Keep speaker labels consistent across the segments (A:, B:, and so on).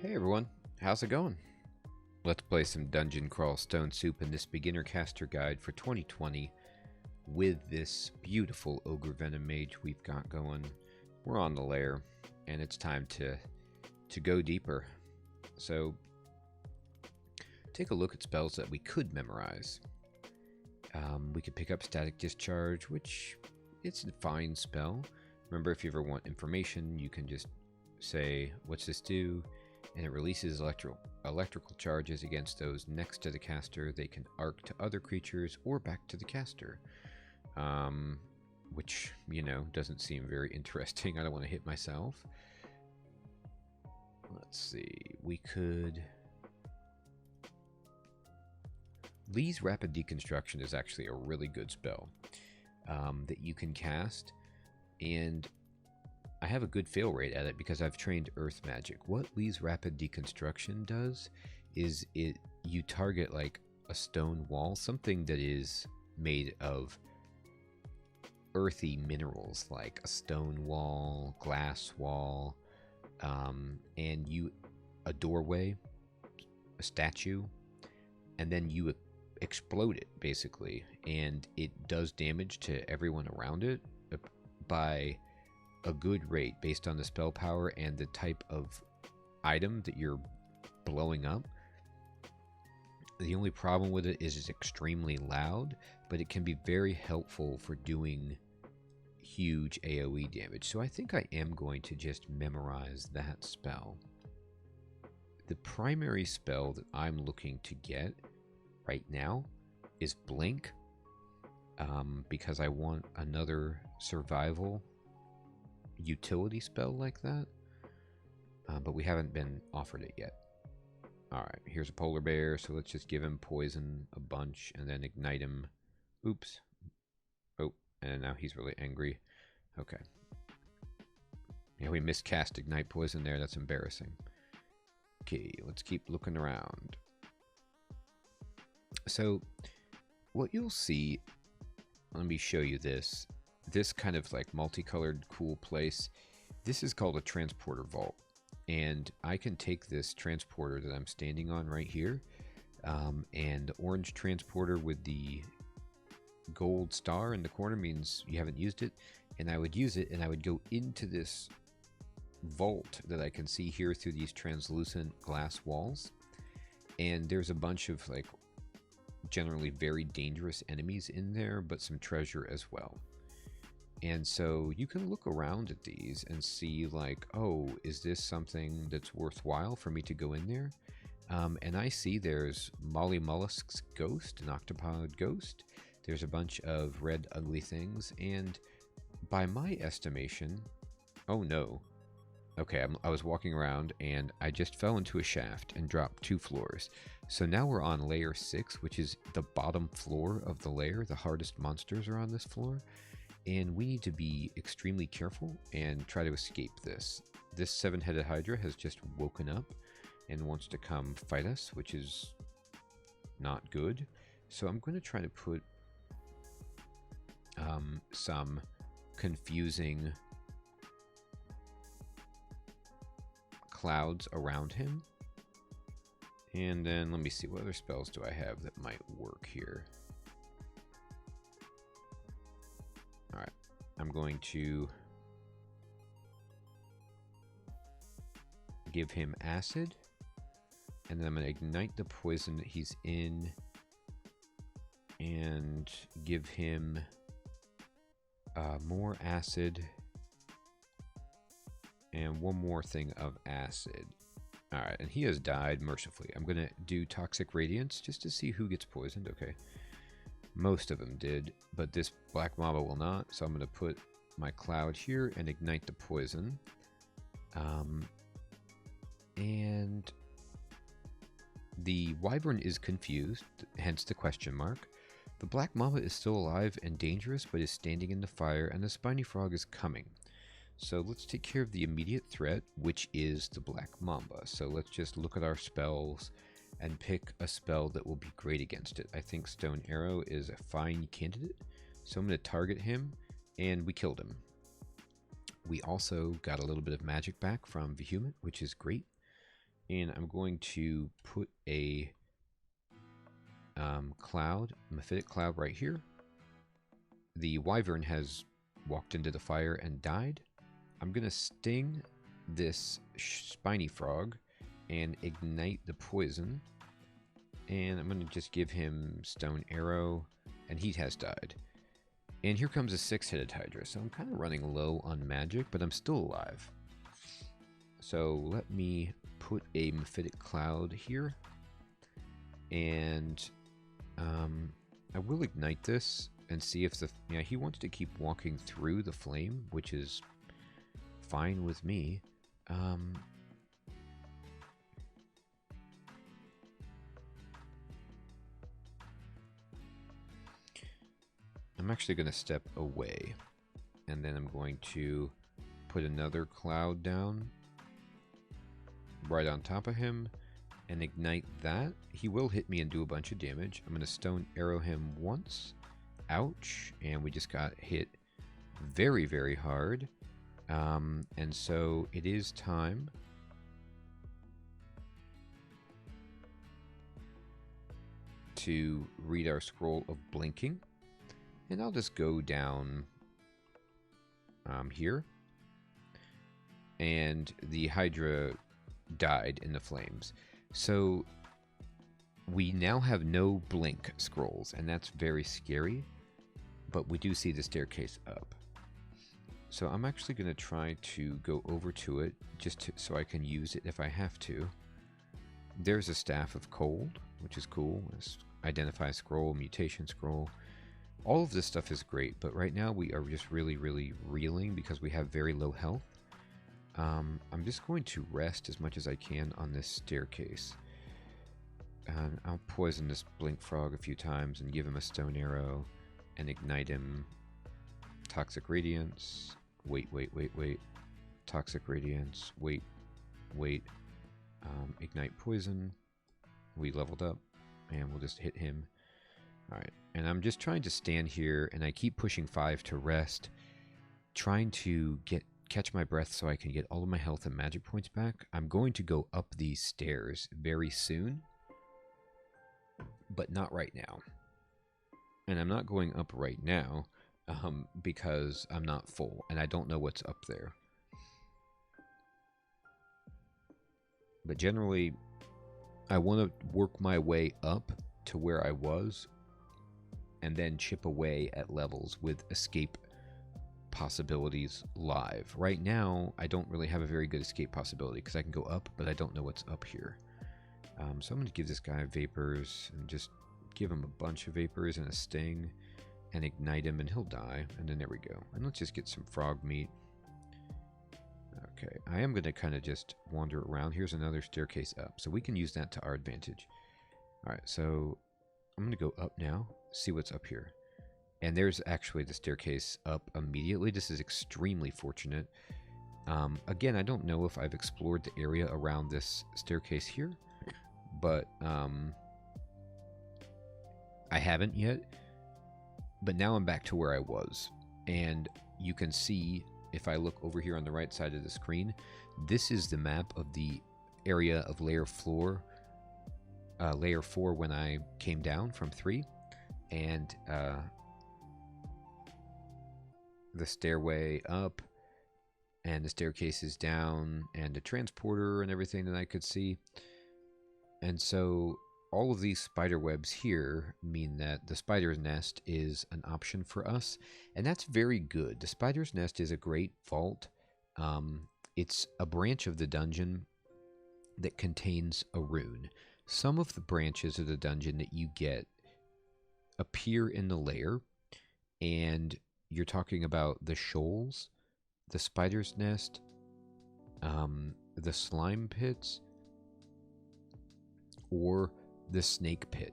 A: Hey everyone, how's it going? Let's play some Dungeon Crawl Stone Soup in this beginner caster guide for 2020 with this beautiful Ogre Venom Mage we've got going. We're on the lair, and it's time to go deeper. So, take a look at spells that we could memorize. We could pick up Static Discharge, which it's a fine spell. Remember, if you ever want information, you can just say, what's this do? And it releases electrical charges against those next to the caster. They can arc to other creatures or back to the caster. Which, you know, doesn't seem very interesting. I don't want to hit myself. Let's see. We could... Lee's Rapid Deconstruction is actually a really good spell that you can cast. And I have a good fail rate at it because I've trained Earth Magic. What Lee's Rapid Deconstruction does is you target like a stone wall, something that is made of earthy minerals like a stone wall, glass wall, and a doorway, a statue, and then you explode it basically, and it does damage to everyone around it by a good rate based on the spell power and the type of item that you're blowing up. The only problem with it is it's extremely loud, but it can be very helpful for doing huge AoE damage. So I think I am going to just memorize that spell. The primary spell that I'm looking to get right now is Blink, because I want another survival utility spell like that, but we haven't been offered it yet. Alright, here's a polar bear, so let's just give him poison a bunch and then ignite him. Oops. Oh, and now he's really angry. Okay. Yeah, we miscast ignite poison there. That's embarrassing. Okay, let's keep looking around. So, what you'll see, let me show you this kind of like multicolored cool place. This is called a transporter vault, and I can take this transporter that I'm standing on right here, and the orange transporter with the gold star in the corner means you haven't used it, and I would use it and I would go into this vault that I can see here through these translucent glass walls, and there's a bunch of like generally very dangerous enemies in there, but some treasure as well. And so you can look around at these and see like, oh, is this something that's worthwhile for me to go in there? And I see there's Molly Mollusk's ghost, an octopod ghost. There's a bunch of red ugly things. And by my estimation, oh no. Okay, I was walking around and I just fell into a shaft and dropped 2 floors. So now we're on layer 6, which is the bottom floor of the layer. The hardest monsters are on this floor. And we need to be extremely careful and try to escape this. This 7-headed Hydra has just woken up and wants to come fight us, which is not good. So I'm going to try to put some confusing clouds around him. And then let me see, what other spells do I have that might work here? Alright, I'm going to give him acid, and then I'm going to ignite the poison that he's in and give him more acid and one more thing of acid. Alright, and he has died mercifully. I'm going to do Toxic Radiance just to see who gets poisoned. Okay. Most of them did, but this black Mamba will not, so I'm going to put my cloud here and ignite the poison. And the wyvern is confused, hence the question mark. The black Mamba is still alive and dangerous, but is standing in the fire, and the spiny frog is coming. So let's take care of the immediate threat, which is the black Mamba. So let's just look at our spells and pick a spell that will be great against it. I think Stone Arrow is a fine candidate, so I'm going to target him, and we killed him. We also got a little bit of magic back from Vehement, which is great. And I'm going to put a cloud, mephitic cloud right here. The wyvern has walked into the fire and died. I'm going to sting this spiny frog and ignite the poison. And I'm going to just give him stone arrow, and he has died. And here comes a 6-headed Hydra, so I'm kind of running low on magic, but I'm still alive. So let me put a mephitic cloud here, and I will ignite this and see if the... Yeah, he wants to keep walking through the flame, which is fine with me. I'm actually going to step away, and then I'm going to put another cloud down right on top of him and ignite that. He will hit me and do a bunch of damage. I'm going to stone arrow him once. Ouch. And we just got hit very, very hard. And so it is time to read our scroll of blinking. And I'll just go down here. And the Hydra died in the flames. So we now have no blink scrolls, and that's very scary. But we do see the staircase up. So I'm actually going to try to go over to it just so I can use it if I have to. There's a Staff of Cold, which is cool. It's Identify Scroll, Mutation Scroll. All of this stuff is great, but right now we are just really, really reeling because we have very low health. I'm just going to rest as much as I can on this staircase. And I'll poison this blink frog a few times and give him a stone arrow and ignite him. Toxic Radiance. Wait. Toxic Radiance. Wait. Ignite Poison. We leveled up, and we'll just hit him. Alright, and I'm just trying to stand here, and I keep pushing 5 to rest, trying to catch my breath so I can get all of my health and magic points back. I'm going to go up these stairs very soon, but not right now. And I'm not going up right now because I'm not full, and I don't know what's up there. But generally, I want to work my way up to where I was, and then chip away at levels with escape possibilities live. Right now, I don't really have a very good escape possibility because I can go up, but I don't know what's up here. So I'm going to give this guy vapors and just give him a bunch of vapors and a sting and ignite him, and he'll die. And then there we go. And let's just get some frog meat. Okay, I am going to kind of just wander around. Here's another staircase up, so we can use that to our advantage. Alright, so I'm going to go up now, see what's up here. And there's actually the staircase up immediately. This is extremely fortunate. Again, I don't know if I've explored the area around this staircase here, but I haven't yet. But now I'm back to where I was. And you can see, if I look over here on the right side of the screen, this is the map of the area of layer 4 when I came down from 3. And the stairway up, and the staircases down, and the transporter and everything that I could see. And so all of these spider webs here mean that the spider's nest is an option for us, and that's very good. The spider's nest is a great vault. It's a branch of the dungeon that contains a rune. Some of the branches of the dungeon that you get appear in the lair, and you're talking about the shoals, the spider's nest, the slime pits, or the snake pit.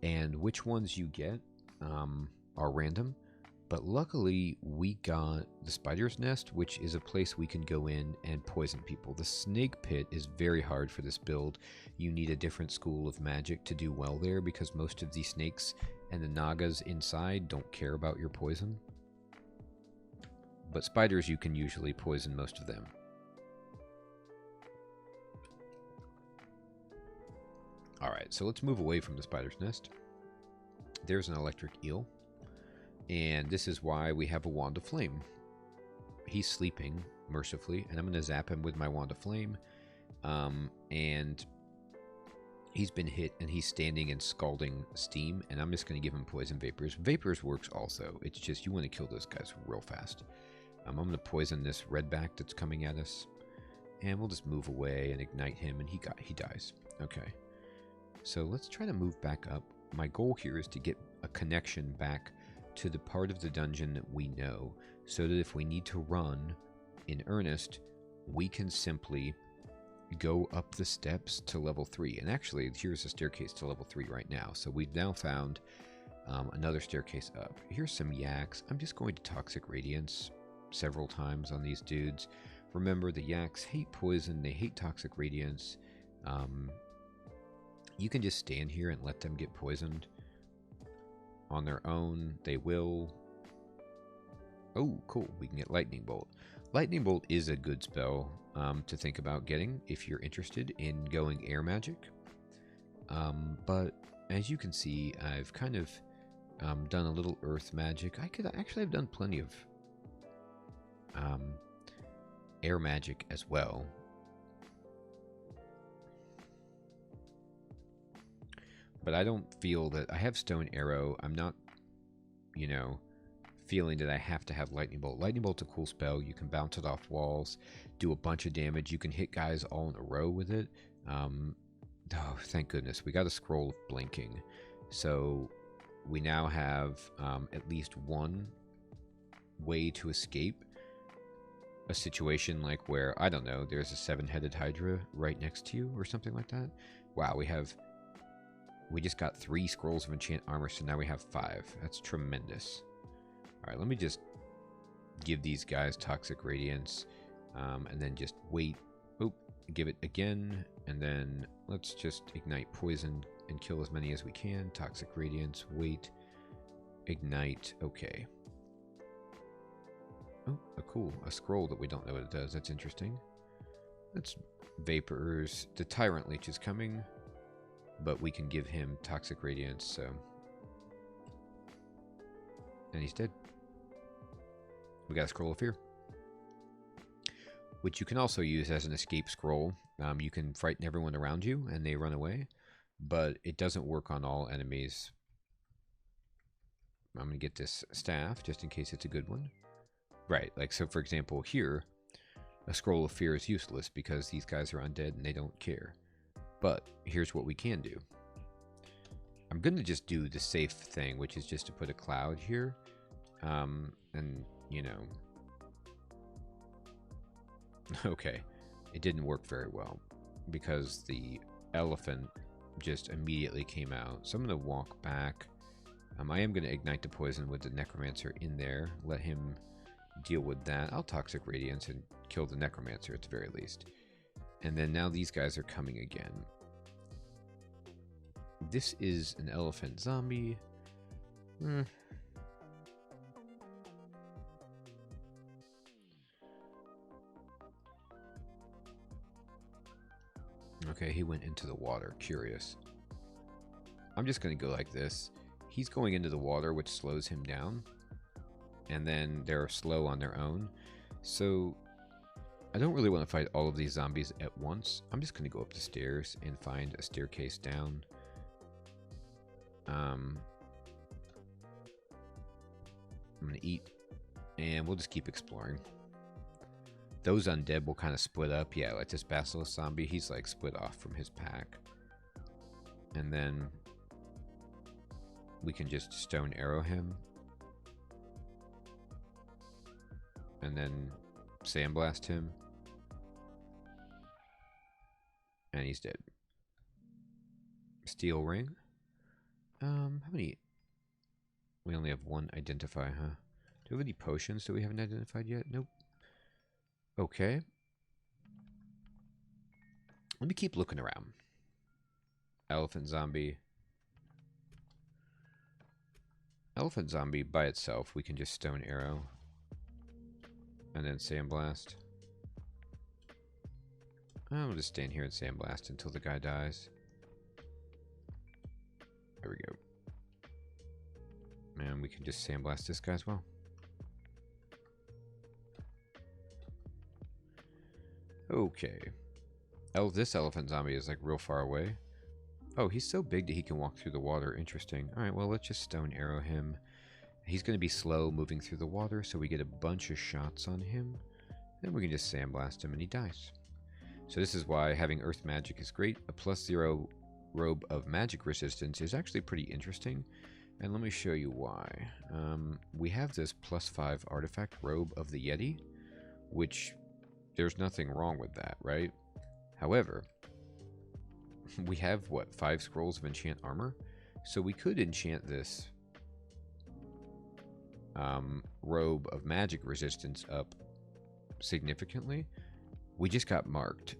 A: And which ones you get are random, but luckily we got the spider's nest, which is a place we can go in and poison people. The snake pit is very hard for this build. You need a different school of magic to do well there, because most of these snakes and the nagas inside don't care about your poison. But spiders, you can usually poison most of them. Alright, so let's move away from the spider's nest. There's an electric eel. And this is why we have a wand of flame. He's sleeping, mercifully, and I'm going to zap him with my wand of flame. And he's been hit, and he's standing in scalding steam, and I'm just going to give him poison vapors. Vapors works also. It's just you want to kill those guys real fast. I'm going to poison this redback that's coming at us, and we'll just move away and ignite him, and he dies. Okay. So let's try to move back up. My goal here is to get a connection back to the part of the dungeon that we know, so that if we need to run in earnest, we can simply go up the steps to level 3. And actually, here's a staircase to level 3 right now. So we've now found another staircase up. Here's some yaks. I'm just going to Toxic Radiance several times on these dudes. Remember, the yaks hate poison. They hate Toxic Radiance. You can just stand here and let them get poisoned. On their own, they will. Oh, cool. We can get Lightning Bolt. Lightning Bolt is a good spell to think about getting if you're interested in going air magic. But as you can see, I've kind of done a little earth magic. I could actually have done plenty of air magic as well. But I don't feel that I have Stone Arrow. I'm not, you know, feeling that I have to have Lightning Bolt. Lightning Bolt's a cool spell. You can bounce it off walls, do a bunch of damage. You can hit guys all in a row with it. Oh, thank goodness. We got a scroll of blinking. So we now have at least one way to escape a situation like where, I don't know, there's a 7-headed Hydra right next to you or something like that. Wow, we just got 3 scrolls of enchant armor, so now we have 5. That's tremendous. Alright, let me just give these guys Toxic Radiance, and then just wait. Oh, give it again, and then let's just ignite poison and kill as many as we can. Toxic Radiance, wait, ignite, okay. Oh, cool, a scroll that we don't know what it does. That's interesting. That's Vapors. The Tyrant Leech is coming, but we can give him Toxic Radiance, so... And he's dead. We got a Scroll of Fear, which you can also use as an escape scroll. You can frighten everyone around you, and they run away, but it doesn't work on all enemies. I'm going to get this staff, just in case it's a good one. Right, like, so for example, here, a Scroll of Fear is useless, because these guys are undead, and they don't care. But here's what we can do. I'm going to just do the safe thing, which is just to put a cloud here. And, you know. Okay. It didn't work very well because the elephant just immediately came out. So I'm going to walk back. I am going to ignite the poison with the Necromancer in there. Let him deal with that. I'll Toxic Radiance and kill the Necromancer at the very least. And then now these guys are coming again. This is an elephant zombie. Okay, he went into the water. Curious. I'm just going to go like this. He's going into the water, which slows him down. And then they're slow on their own. So I don't really want to fight all of these zombies at once. I'm just going to go up the stairs and find a staircase down. I'm going to eat, and we'll just keep exploring. Those undead will kind of split up. Yeah, like this Basilisk zombie, he's like split off from his pack. And then we can just Stone Arrow him. And then Sandblast him. And he's dead. Steel Ring. How many? We only have one identify, huh? Do we have any potions that we haven't identified yet? Nope. Okay. Let me keep looking around. Elephant zombie. Elephant zombie by itself, we can just Stone Arrow. And then Sandblast. I'm gonna just stand here and Sandblast until the guy dies. There we go. And we can just sandblast this guy as well. Okay. This elephant zombie is like real far away. Oh, he's so big that he can walk through the water. Interesting. Alright, well, let's just stone arrow him. He's going to be slow moving through the water, so we get a bunch of shots on him. Then we can just sandblast him and he dies. So this is why having earth magic is great. A +0 robe of magic resistance is actually pretty interesting. And let me show you why. We have this +5 artifact robe of the Yeti, which there's nothing wrong with that, right? However, we have, what, 5 scrolls of enchant armor? So we could enchant this robe of magic resistance up significantly. We just got marked.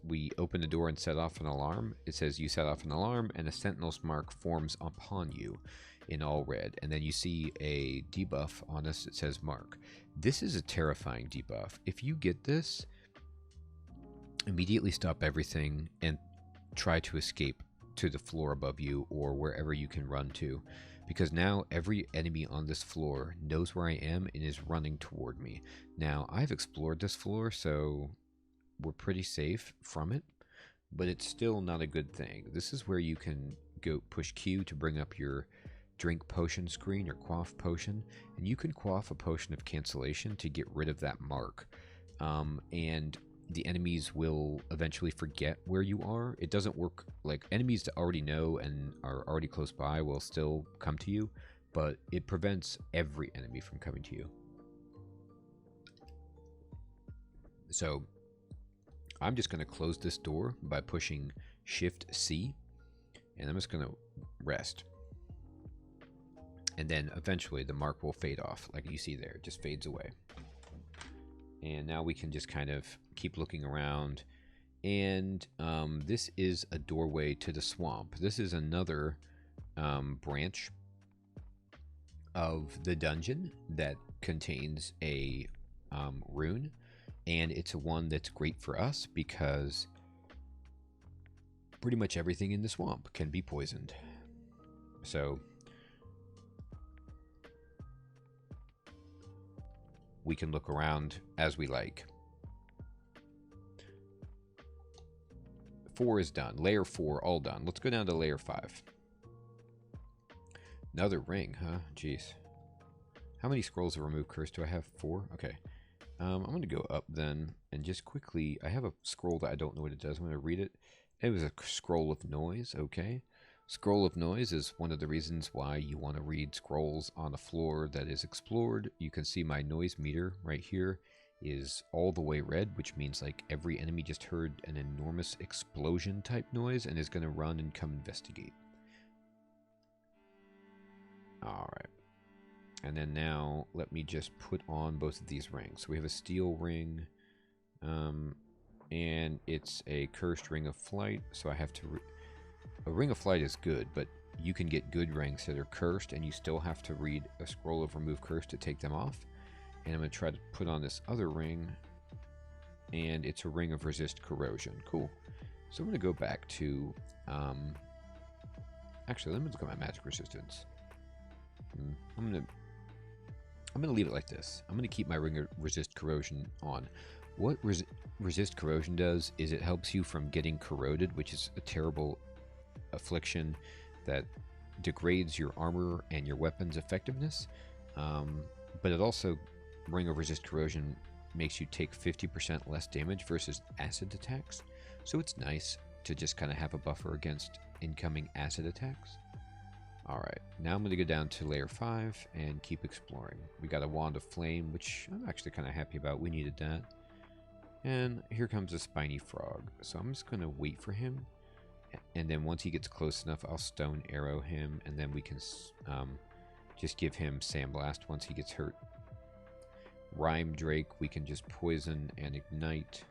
A: We open the door and set off an alarm. It says you set off an alarm and a sentinel's mark forms upon you in all red. And then you see a debuff on us that says mark. This is a terrifying debuff. If you get this, immediately stop everything and try to escape to the floor above you or wherever you can run to. Because now every enemy on this floor knows where I am and is running toward me. Now, I've explored this floor, so we're pretty safe from it, but it's still not a good thing. This is where you can go push Q to bring up your drink potion screen or quaff potion, and you can quaff a potion of cancellation to get rid of that mark. And the enemies will eventually forget where you are. It doesn't work like enemies that already know and are already close by will still come to you, but it prevents every enemy from coming to you. So I'm just going to close this door by pushing Shift C, and I'm just going to rest. And then eventually the mark will fade off, like you see there. It just fades away. And now we can just kind of keep looking around. And this is a doorway to the swamp. This is another branch of the dungeon that contains a rune. And it's one that's great for us because pretty much everything in the swamp can be poisoned. So we can look around as we like. 4 is done. Layer 4, all done. Let's go down to layer 5. Another ring, huh? Jeez. How many scrolls of remove curse do I have? 4? Okay. I'm going to go up then and just quickly, I have a scroll that I don't know what it does. I'm going to read it. It was a scroll of noise, okay. Scroll of noise is one of the reasons why you want to read scrolls on a floor that is explored. You can see my noise meter right here is all the way red, which means like every enemy just heard an enormous explosion type noise and is going to run and come investigate. Alright. And then now let me just put on both of these rings. So we have a steel ring, and it's a cursed ring of flight. So I have to... A ring of flight is good, but you can get good ranks that are cursed, and you still have to read a scroll of remove curse to take them off. And I'm going to try to put on this other ring, and it's a ring of resist corrosion. Cool. So I'm going to go back to... actually, let me look at my magic resistance. I'm going to leave it like this. I'm going to keep my ring of resist corrosion on. What resist corrosion does is it helps you from getting corroded, which is a terrible affliction that degrades your armor and your weapons effectiveness. But it also, ring of resist corrosion makes you take 50% less damage versus acid attacks. So it's nice to just kind of have a buffer against incoming acid attacks. Alright, now I'm going to go down to layer 5 and keep exploring. We got a wand of flame, which I'm actually kind of happy about. We needed that. And here comes a spiny frog. So I'm just going to wait for him. And then once he gets close enough, I'll stone arrow him. And then we can just give him sandblast once he gets hurt. Rhyme Drake, we can just poison and ignite.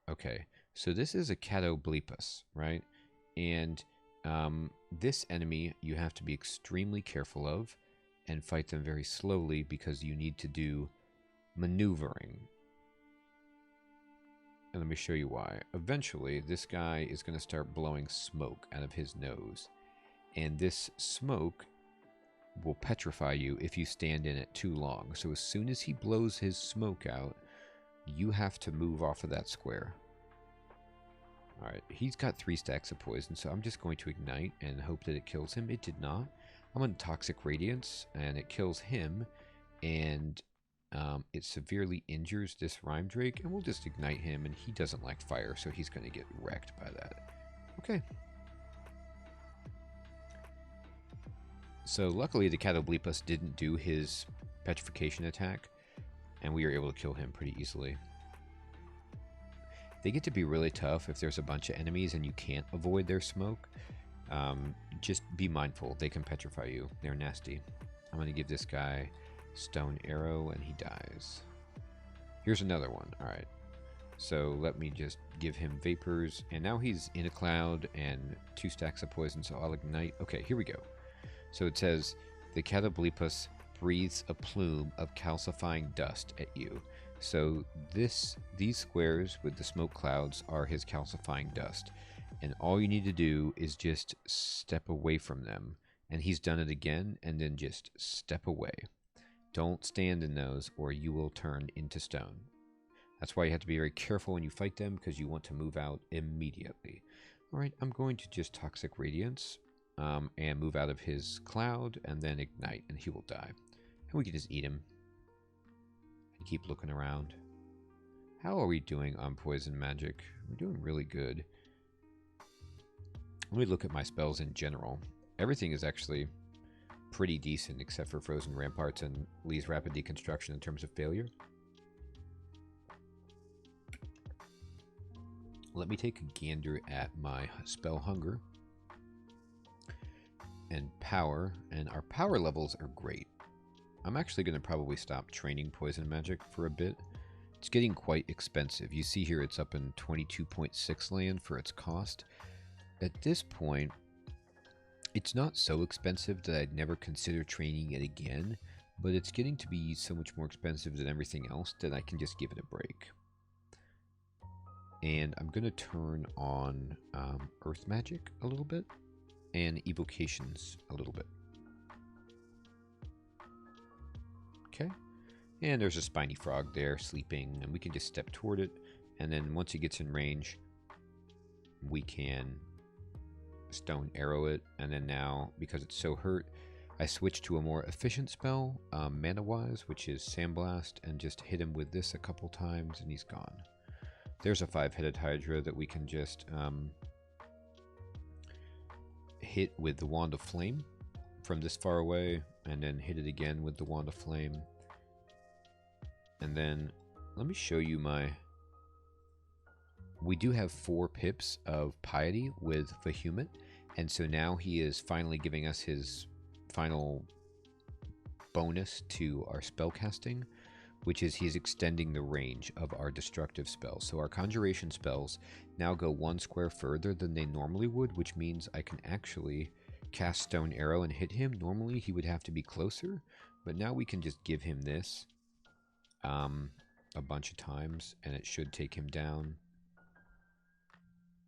A: Okay, so this is a Catoblepus, right? And... this enemy you have to be extremely careful of and fight them very slowly because you need to do maneuvering. And let me show you why. Eventually, this guy is going to start blowing smoke out of his nose. And this smoke will petrify you if you stand in it too long. So as soon as he blows his smoke out, you have to move off of that square. Alright, he's got 3 stacks of poison, so I'm just going to ignite and hope that it kills him. It did not. I'm on Toxic Radiance, and it kills him, and it severely injures this Rhyme Drake, and we'll just ignite him, and he doesn't like fire, so he's going to get wrecked by that. Okay. So luckily the Catoblepus didn't do his petrification attack, and we were able to kill him pretty easily. They get to be really tough if there's a bunch of enemies and you can't avoid their smoke. Just be mindful, they can petrify you. They're nasty. I'm going to give this guy Stone Arrow and he dies. Here's another one. Alright. So let me just give him Vapors, and now he's in a cloud and 2 stacks of poison, so I'll ignite. Okay, here we go. So it says, the Catoblepus breathes a plume of calcifying dust at you. So these squares with the smoke clouds are his calcifying dust. And all you need to do is just step away from them. And he's done it again, and then just step away. Don't stand in those, or you will turn into stone. That's why you have to be very careful when you fight them, because you want to move out immediately. Alright, I'm going to just Toxic Radiance. And move out of his cloud, and then ignite, and he will die. And we can just eat him. And keep looking around. How are we doing on poison magic? We're doing really good. Let me look at my spells in general. Everything is actually pretty decent, except for Frozen Ramparts and Lee's Rapid Deconstruction in terms of failure. Let me take a gander at my spell hunger. And power, and our power levels are great. I'm actually going to probably stop training poison magic for a bit. It's getting quite expensive. You see here it's up in 22.6 land for its cost. At this point, it's not so expensive that I'd never consider training it again, but it's getting to be so much more expensive than everything else that I can just give it a break. And I'm going to turn on Earth Magic a little bit. And evocations a little bit. Okay. And there's a spiny frog there sleeping, and we can just step toward it. And then once it gets in range, we can Stone Arrow it. And then now, because it's so hurt, I switch to a more efficient spell, mana-wise, which is Sandblast, and just hit him with this a couple times, and he's gone. There's a 5-headed Hydra that we can just hit with the Wand of Flame from this far away, and then hit it again with the Wand of Flame. And then let me show you we do have 4 pips of Piety with Vehement, and so now he is finally giving us his final bonus to our spell casting, which is he's extending the range of our destructive spells. So our conjuration spells now go 1 square further than they normally would, which means I can actually cast Stone Arrow and hit him. Normally he would have to be closer, but now we can just give him this a bunch of times, and it should take him down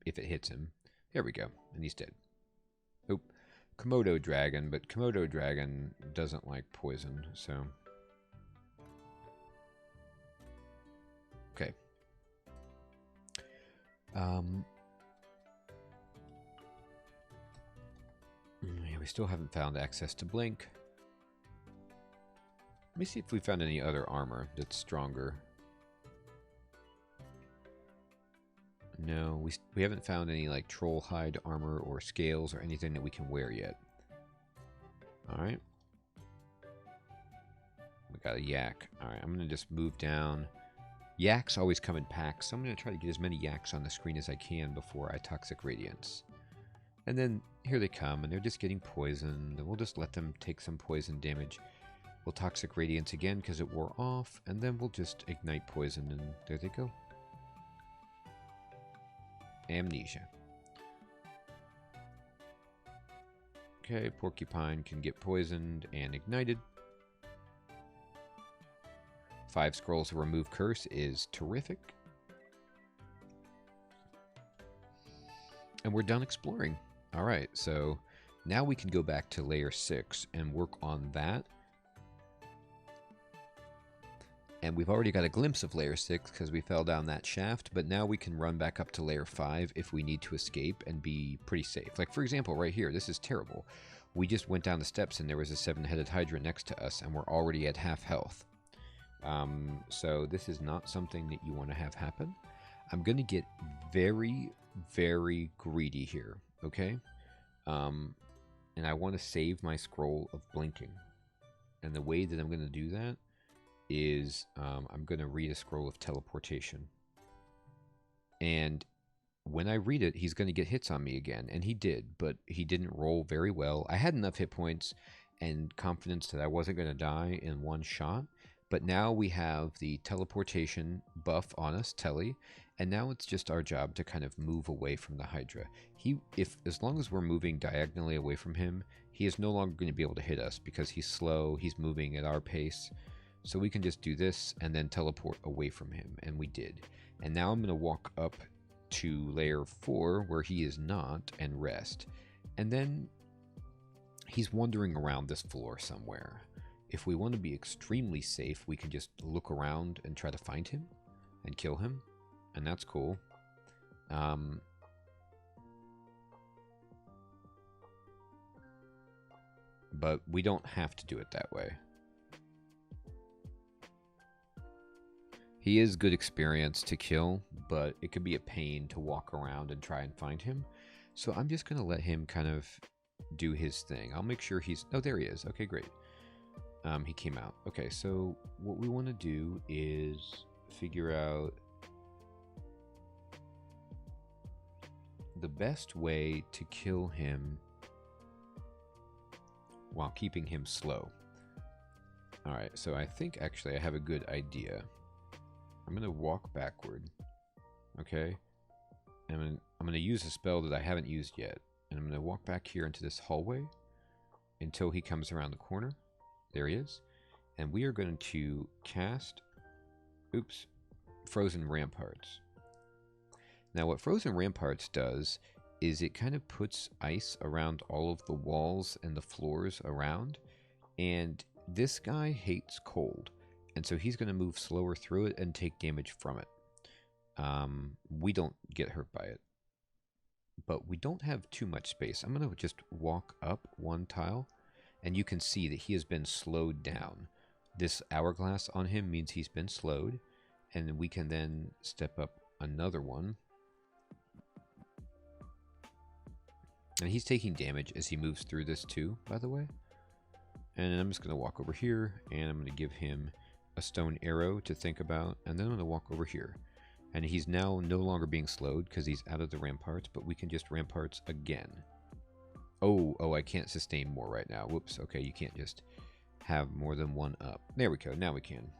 A: if it hits him. There we go, and he's dead. Oop, Komodo Dragon, but Komodo Dragon doesn't like poison, so... Okay. Yeah, we still haven't found access to Blink. Let me see if we found any other armor that's stronger. No, we haven't found any like troll hide armor or scales or anything that we can wear yet. Alright. We got a yak. Alright, I'm going to just move down. Yaks always come in packs, so I'm going to try to get as many yaks on the screen as I can before I Toxic Radiance. And then here they come, and they're just getting poisoned, and we'll just let them take some poison damage. We'll Toxic Radiance again because it wore off, and then we'll just ignite poison, and there they go. Amnesia. Okay, Porcupine can get poisoned and ignited. 5 scrolls of Remove Curse is terrific. And we're done exploring. All right, so now we can go back to layer 6 and work on that. And we've already got a glimpse of layer 6 because we fell down that shaft, but now we can run back up to layer 5 if we need to escape and be pretty safe. Like, for example, right here, this is terrible. We just went down the steps and there was a 7-headed Hydra next to us, and we're already at half health. So this is not something that you want to have happen. I'm going to get very, very greedy here, okay? And I want to save my scroll of blinking. And the way that I'm going to do that is I'm going to read a scroll of teleportation. And when I read it, he's going to get hits on me again. And he did, but he didn't roll very well. I had enough hit points and confidence that I wasn't going to die in one shot. But now we have the teleportation buff on us, Telly, and now it's just our job to kind of move away from the Hydra. As long as we're moving diagonally away from him, he is no longer going to be able to hit us because he's slow, he's moving at our pace. So we can just do this and then teleport away from him, and we did. And now I'm going to walk up to layer 4 where he is not and rest. And then he's wandering around this floor somewhere. If we want to be extremely safe, we can just look around and try to find him and kill him, and that's cool. But we don't have to do it that way. He is good experience to kill, but it could be a pain to walk around and try and find him. So I'm just going to let him kind of do his thing. I'll make sure he's... Oh, there he is. Okay, great. He came out. Okay, so what we want to do is figure out the best way to kill him while keeping him slow. Alright, so I think actually I have a good idea. I'm going to walk backward. Okay? And I'm going to use a spell that I haven't used yet. And I'm going to walk back here into this hallway until he comes around the corner. There he is. And we are going to cast, Frozen Ramparts. Now what Frozen Ramparts does is it kind of puts ice around all of the walls and the floors around. And this guy hates cold. And so he's going to move slower through it and take damage from it. We don't get hurt by it. But we don't have too much space. I'm going to just walk up one tile. And you can see that he has been slowed down. This hourglass on him means he's been slowed. And we can then step up another one. And he's taking damage as he moves through this too, by the way. And I'm just going to walk over here. And I'm going to give him a stone arrow to think about. And then I'm going to walk over here. And he's now no longer being slowed because he's out of the ramparts. But we can just ramparts again. Oh, I can't sustain more right now. Whoops. Okay, you can't just have more than one up. There we go. Now we can.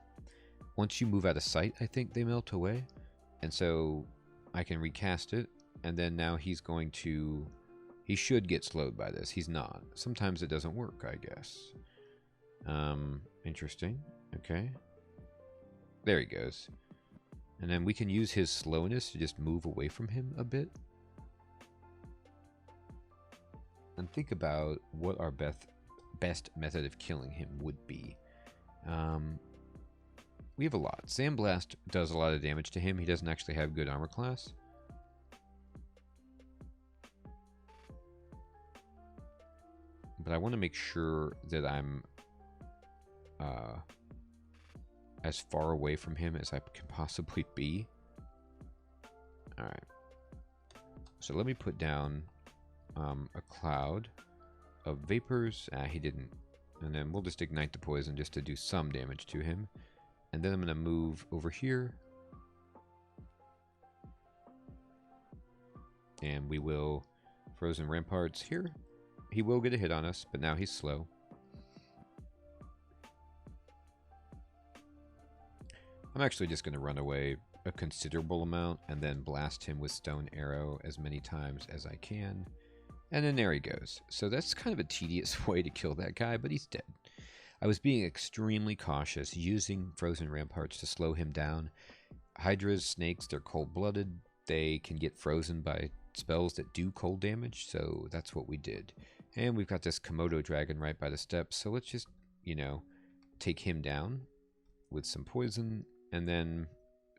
A: Once you move out of sight, I think they melt away. And so I can recast it. And then now he's going to... He should get slowed by this. He's not. Sometimes it doesn't work, I guess. Interesting. Okay. There he goes. And then we can use his slowness to just move away from him a bit. And think about what our best method of killing him would be. We have a lot. Sandblast does a lot of damage to him. He doesn't actually have good armor class. But I want to make sure that I'm as far away from him as I can possibly be. Alright. So let me put down a cloud of vapors. He didn't. And then we'll just ignite the poison just to do some damage to him. And then I'm going to move over here. And we will Frozen Ramparts here. He will get a hit on us, but now he's slow. I'm actually just going to run away a considerable amount and then blast him with Stone Arrow as many times as I can. And then there he goes. So that's kind of a tedious way to kill that guy, but he's dead. I was being extremely cautious, using Frozen Ramparts to slow him down. Hydras, snakes, they're cold-blooded. They can get frozen by spells that do cold damage, so that's what we did. And we've got this Komodo dragon right by the steps, so let's just, you know, take him down with some poison, and then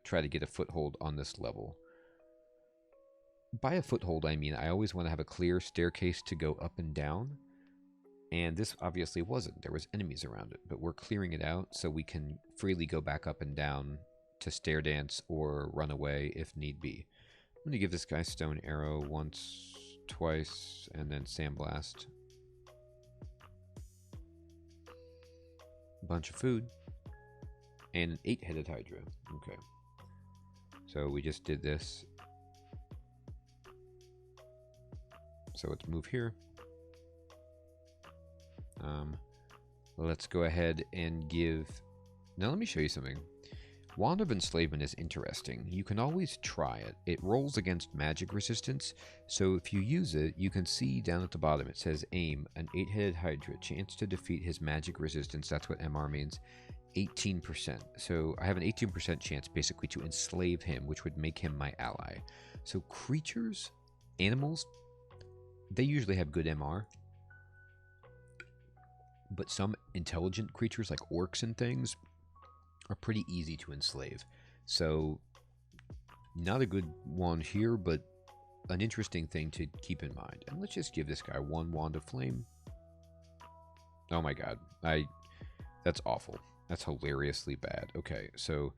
A: try to get a foothold on this level. By a foothold, I mean I always want to have a clear staircase to go up and down, and this obviously wasn't. There was enemies around it, but we're clearing it out so we can freely go back up and down to stair dance or run away if need be. I'm going to give this guy Stone Arrow once, twice, and then Sandblast. Bunch of food. And an 8-headed Hydra. Okay. So we just did this. So let's move here. Let's go ahead and give... Now let me show you something. Wand of Enslavement is interesting. You can always try it. It rolls against magic resistance, so if you use it, you can see down at the bottom it says aim, an 8-headed Hydra, chance to defeat his magic resistance, that's what MR means, 18%. So I have an 18% chance basically to enslave him, which would make him my ally. So creatures, animals, they usually have good MR. But some intelligent creatures like orcs and things are pretty easy to enslave. So not a good wand here, but an interesting thing to keep in mind. And let's just give this guy one wand of flame. Oh my god. That's awful. That's hilariously bad. Okay, so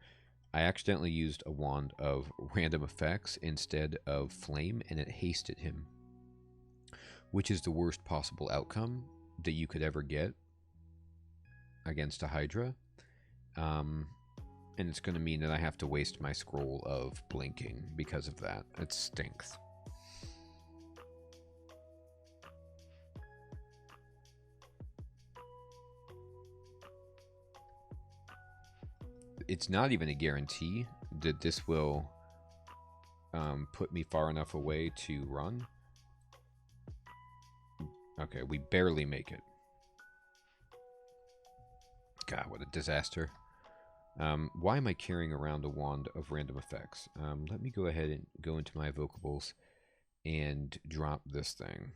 A: I accidentally used a wand of random effects instead of flame, and it hasted him, which is the worst possible outcome that you could ever get against a Hydra. And it's going to mean that I have to waste my scroll of blinking because of that. It stinks. It's not even a guarantee that this will put me far enough away to run. Okay, we barely make it. God, what a disaster. Why am I carrying around a wand of random effects? Let me go ahead and go into my evocables and drop this thing.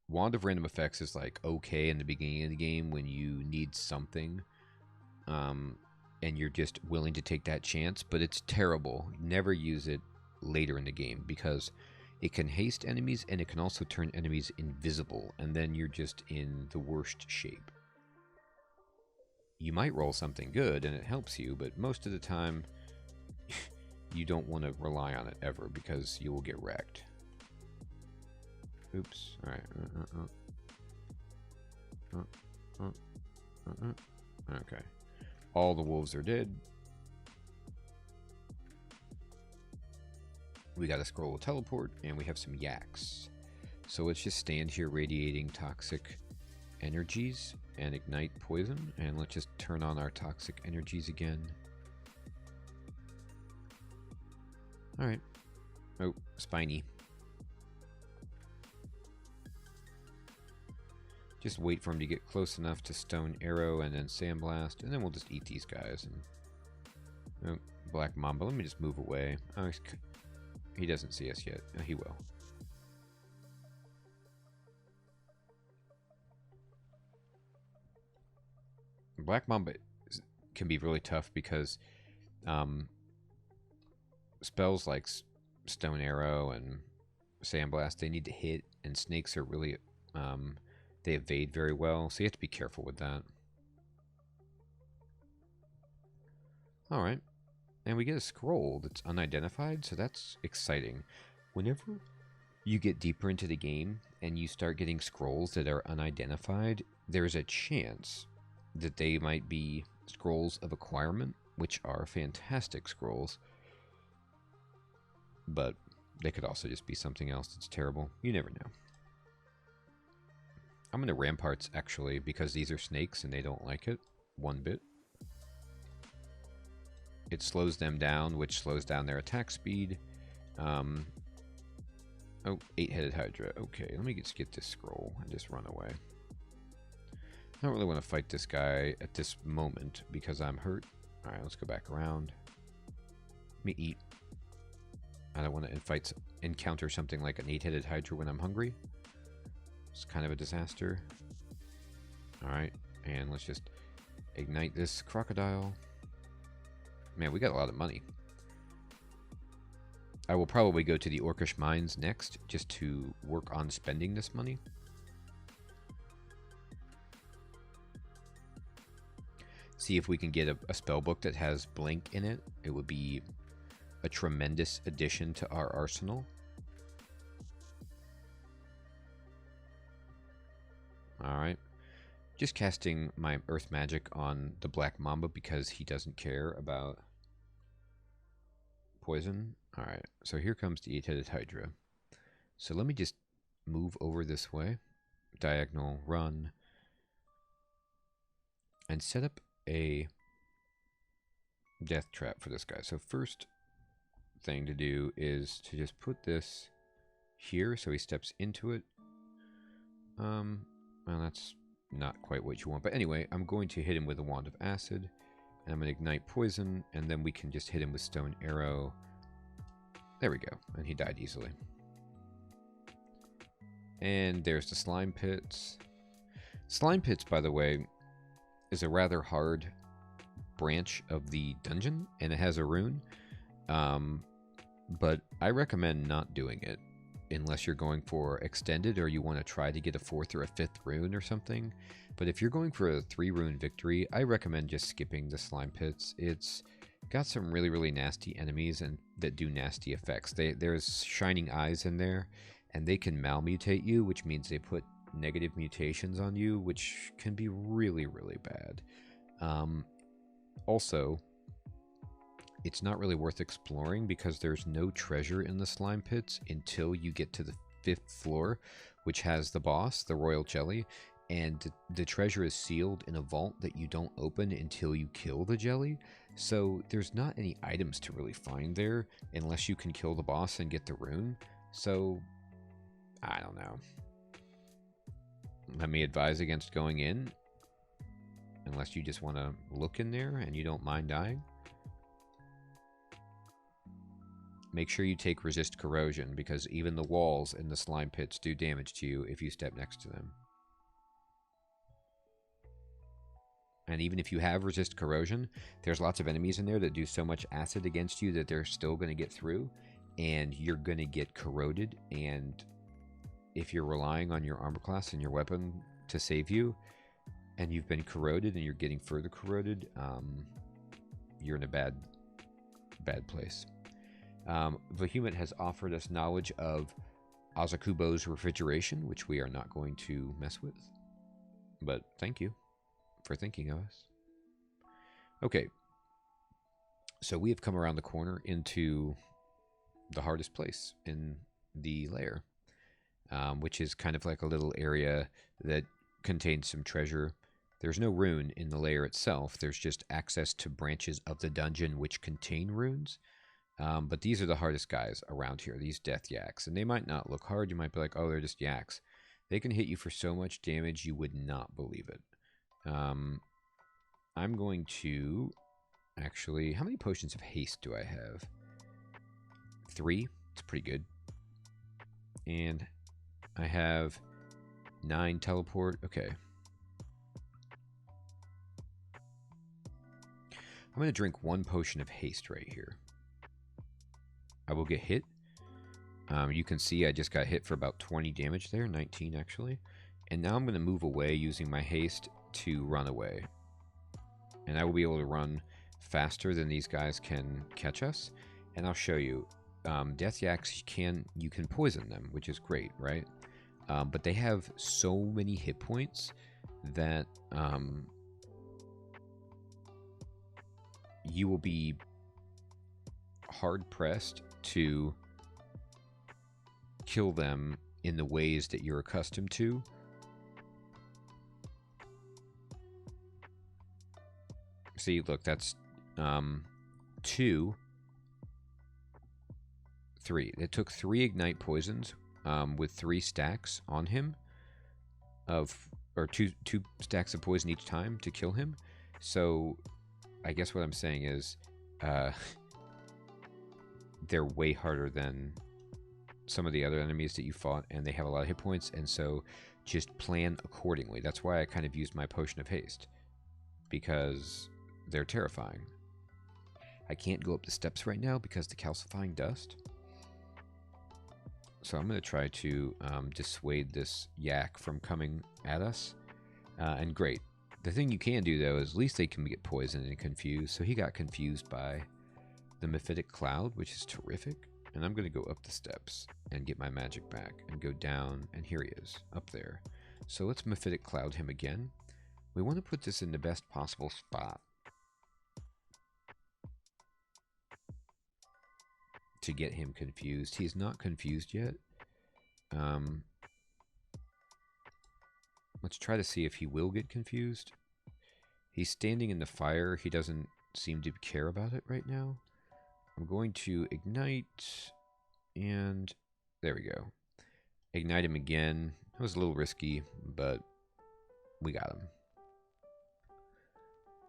A: Wand of random effects is like okay in the beginning of the game when you need something. And you're just willing to take that chance, but it's terrible. Never use it later in the game because it can haste enemies and it can also turn enemies invisible, and then you're just in the worst shape. You might roll something good and it helps you, but most of the time you don't want to rely on it ever because you will get wrecked. Oops. Alright. Okay. All the wolves are dead. We got a scroll of teleport, and we have some yaks. So let's just stand here radiating toxic energies and ignite poison, and let's just turn on our toxic energies again. Alright. Oh, spiny. Just wait for him to get close enough to Stone Arrow and then Sandblast, and then we'll just eat these guys. And oh, Black Mamba, let me just move away. Oh, he doesn't see us yet. Oh, he will. Black Mamba can be really tough because spells like Stone Arrow and Sandblast, they need to hit, and snakes are really... they evade very well, so you have to be careful with that. Alright. And we get a scroll that's unidentified, so that's exciting. Whenever you get deeper into the game and you start getting scrolls that are unidentified, there's a chance that they might be scrolls of acquirement, which are fantastic scrolls. But they could also just be something else that's terrible. You never know. I'm going to Ramparts, actually, because these are snakes and they don't like it one bit. It slows them down, which slows down their attack speed. Oh, 8-headed Hydra. Okay, let me just get this scroll and just run away. I don't really want to fight this guy at this moment because I'm hurt. Alright, let's go back around. Let me eat. I don't want to encounter something like an 8-headed Hydra when I'm hungry. It's kind of a disaster. Alright, and let's just ignite this crocodile. Man, we got a lot of money. I will probably go to the Orcish Mines next, just to work on spending this money. See if we can get a spell book that has Blink in it. It would be a tremendous addition to our arsenal. Alright. Just casting my Earth Magic on the Black Mamba because he doesn't care about poison. Alright, so here comes the 8-headed Hydra. So let me just move over this way. Diagonal, run. And set up a death trap for this guy. So first thing to do is to just put this here so he steps into it. Well, that's not quite what you want. But anyway, I'm going to hit him with a Wand of Acid. And I'm going to ignite poison. And then we can just hit him with Stone Arrow. There we go. And he died easily. And there's the Slime Pits. Slime Pits, by the way, is a rather hard branch of the dungeon. And it has a rune. But I recommend not doing it unless you're going for extended or you want to try to get a 4th or a 5th rune or something. But if you're going for a 3-rune victory, I recommend just skipping the Slime Pits. It's got some really, really nasty enemies and that do nasty effects. There's Shining Eyes in there, and they can malmutate you, which means they put negative mutations on you, which can be really, really bad. Also, it's not really worth exploring because there's no treasure in the Slime Pits until you get to the 5th floor, which has the boss, the Royal Jelly, and the treasure is sealed in a vault that you don't open until you kill the jelly. So there's not any items to really find there unless you can kill the boss and get the rune. So, I don't know. Let me advise against going in, unless you just want to look in there and you don't mind dying. Make sure you take Resist Corrosion, because even the walls in the Slime Pits do damage to you if you step next to them. And even if you have Resist Corrosion, there's lots of enemies in there that do so much acid against you that they're still going to get through, and you're going to get corroded. And if you're relying on your armor class and your weapon to save you, and you've been corroded and you're getting further corroded, you're in a bad place. Vehement has offered us knowledge of Azakubo's refrigeration, which we are not going to mess with. But thank you for thinking of us. Okay. So we have come around the corner into the hardest place in the lair, which is kind of like a little area that contains some treasure. There's no rune in the lair itself. There's just access to branches of the dungeon which contain runes. But these are the hardest guys around here, these death yaks. And they might not look hard. You might be like, oh, they're just yaks. They can hit you for so much damage you would not believe it. I'm going to... Actually, how many potions of haste do I have? 3. It's pretty good. And I have 9 teleport. Okay. I'm going to drink 1 potion of haste right here. I will get hit. You can see I just got hit for about 20 damage there. 19 actually. And now I'm going to move away using my haste to run away. And I will be able to run faster than these guys can catch us. And I'll show you. Death yaks, you can poison them, which is great, right? But they have so many hit points that you will be hard pressed to kill them in the ways that you're accustomed to. See, look, that's 2, 3. It took 3 ignite poisons with 3 stacks on him or two stacks of poison each time to kill him. So I guess what I'm saying is they're way harder than some of the other enemies that you fought, and they have a lot of hit points, and so just plan accordingly. That's why I kind of used my potion of haste, because they're terrifying. I can't go up the steps right now because the calcifying dust. So I'm going to try to dissuade this yak from coming at us. And great. The thing you can do, though, is at least they can get poisoned and confused. So he got confused by the mephitic cloud, which is terrific. And I'm going to go up the steps and get my magic back and go down. And here he is, up there. So let's mephitic cloud him again. We want to put this in the best possible spot to get him confused. He's not confused yet. Let's try to see if he will get confused. He's standing in the fire. He doesn't seem to care about it right now. I'm going to ignite, and there we go. Ignite him again. That was a little risky, but we got him.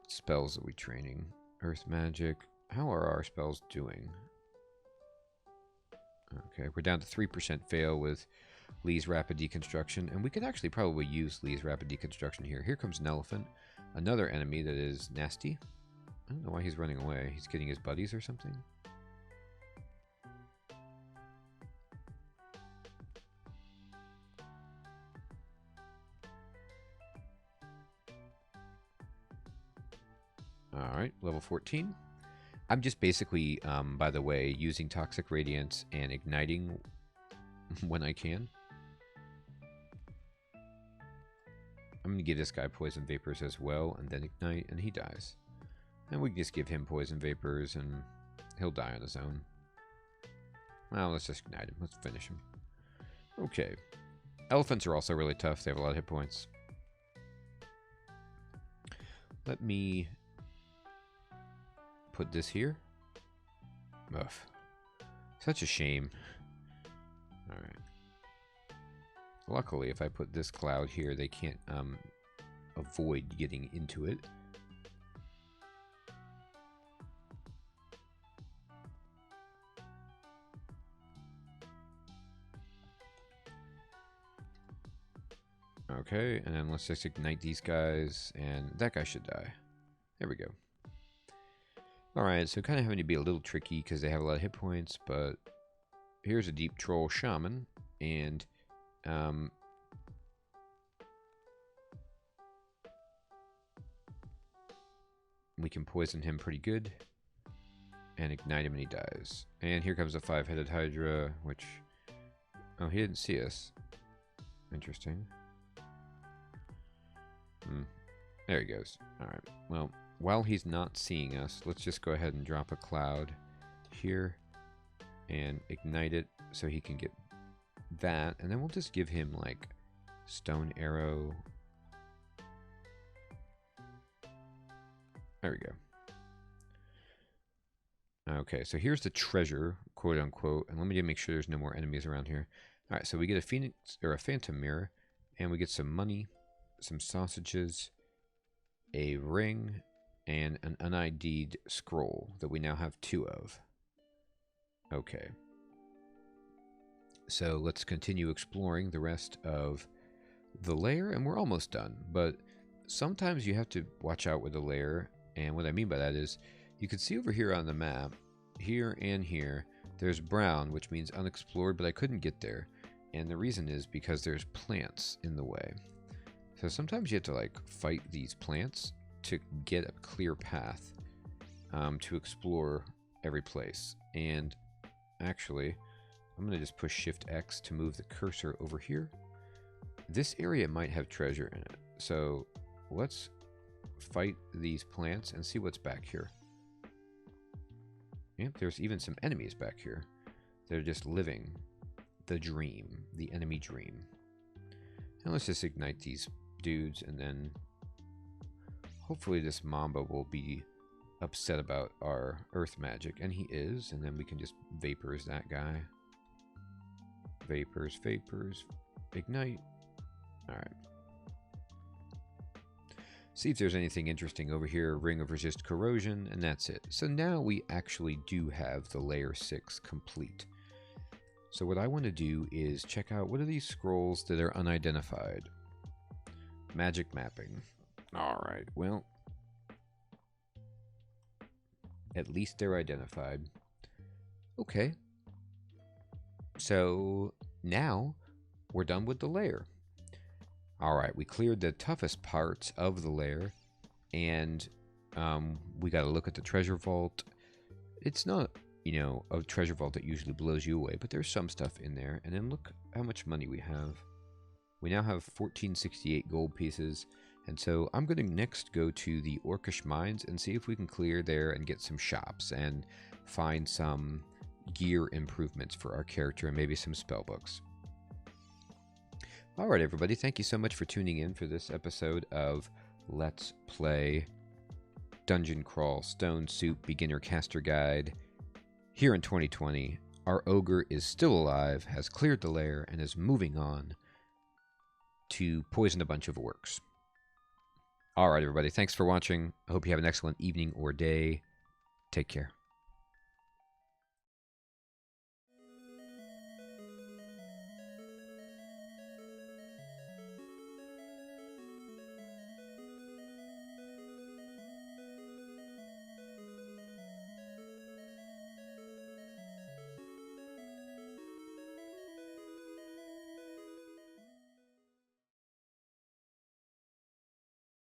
A: Spells that we're training. Earth magic. How are our spells doing? Okay, we're down to 3% fail with Lee's Rapid Deconstruction, and we could actually probably use Lee's Rapid Deconstruction here. Here comes an elephant, another enemy that is nasty. I don't know why he's running away. He's getting his buddies or something. Alright, level 14. I'm just basically, by the way, using Toxic Radiance and igniting when I can. I'm going to give this guy Poison Vapors as well, and then ignite, and he dies. And we can just give him Poison Vapors, and he'll die on his own. Well, let's just ignite him. Let's finish him. Okay. Elephants are also really tough. They have a lot of hit points. Let me put this here. Ugh. Such a shame. Alright. Luckily, if I put this cloud here, they can't avoid getting into it. Okay, and then let's just ignite these guys, and that guy should die. There we go. Alright, so kind of having to be a little tricky because they have a lot of hit points, but here's a Deep Troll Shaman, and we can poison him pretty good and ignite him and he dies. And here comes a 5-headed Hydra, which... Oh, he didn't see us. Interesting. There he goes. Alright, well, while he's not seeing us, let's just go ahead and drop a cloud here and ignite it so he can get that, and then we'll just give him like stone arrow. There we go. Okay, so here's the treasure, quote unquote, and let me just make sure there's no more enemies around here. Alright, so we get a phoenix or a phantom mirror, and we get some money, some sausages, a ring, and an unID'd scroll that we now have 2 of. Okay. So let's continue exploring the rest of the lair, and we're almost done, but sometimes you have to watch out with the lair, and what I mean by that is you can see over here on the map, here and here, there's brown, which means unexplored, but I couldn't get there, and the reason is because there's plants in the way. So sometimes you have to like fight these plants to get a clear path to explore every place. And actually, I'm going to just push Shift X to move the cursor over here. This area might have treasure in it. So let's fight these plants and see what's back here. Yep, there's even some enemies back here. They're just living the dream, the enemy dream. And let's just ignite these dudes, and then hopefully this Mamba will be upset about our earth magic, and he is, and then we can just vapors that guy. Vapors, vapors, ignite. Alright. See if there's anything interesting over here. Ring of Resist Corrosion, and that's it. So now we actually do have the layer 6 complete. So what I want to do is check out, what are these scrolls that are unidentified? Magic mapping. Alright, well, at least they're identified. Okay. So now we're done with the layer. Alright, we cleared the toughest parts of the layer, and we got to look at the treasure vault. It's not, you know, a treasure vault that usually blows you away, but there's some stuff in there. And then look how much money we have. We now have 1468 gold pieces, and so I'm going to next go to the Orcish Mines and see if we can clear there and get some shops and find some gear improvements for our character and maybe some spell books. Alright everybody, thank you so much for tuning in for this episode of Let's Play Dungeon Crawl Stone Soup Beginner Caster Guide. Here in 2020, our ogre is still alive, has cleared the lair, and is moving on to poison a bunch of orcs. Alright everybody, thanks for watching. I hope you have an excellent evening or day. Take care.